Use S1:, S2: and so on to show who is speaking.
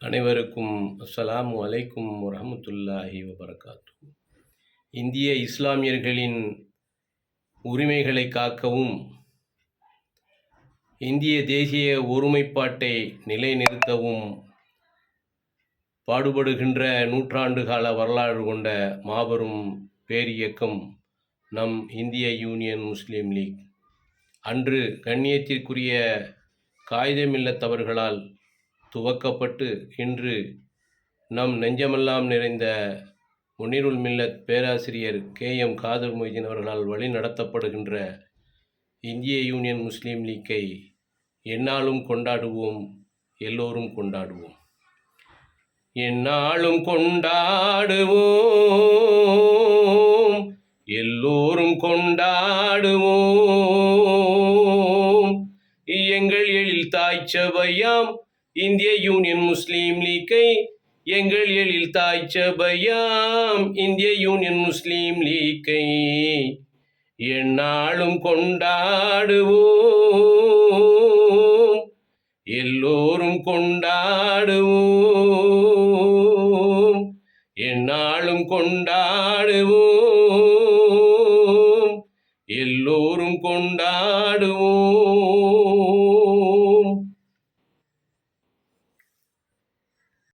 S1: அனைவருக்கும் அஸ்ஸலாமு அலைக்கும் வரஹ்மத்துல்லாஹி வபரகாத்துஹு. இந்திய இஸ்லாமியர்களின் உரிமைகளை காக்கவும், இந்திய தேசிய ஒருமைப்பாட்டை நிலைநிறுத்தவும் பாடுபடுகின்ற நூற்றாண்டு கால வரலாறு கொண்ட மாபெரும் பேரியக்கம் நம் இந்திய யூனியன் முஸ்லீம் லீக். அன்று கண்ணியத்திற்குரிய காயிதே மில்லத் அவர்களால் துவக்கப்பட்டு இன்று நம் நெஞ்சமெல்லாம் நிறைந்த முனீருல் மில்லத் பேராசிரியர் KM காதர் மொய்தீன் அவர்களால் வழி நடத்தப்படுகின்ற இந்திய யூனியன் முஸ்லீம் லீக்கை எந்நாளும் கொண்டாடுவோம், எல்லோரும் கொண்டாடுவோம். எந்நாளும் கொண்டாடுவோம், எல்லோரும் கொண்டாடுவோம். எங்கள் எழில் தாய்ச்சபையாம் இந்திய யூனியன் முஸ்லீம் லீக்கை, எங்கள் எழில் தாய்ச்சபையாம் இந்திய யூனியன் முஸ்லீம் லீக்கை எந்நாளும் கொண்டாடுவோம், எல்லோரும் கொண்டாடுவோம். எந்நாளும் கொண்டாடுவோம், எல்லோரும் கொண்டாடுவோம்.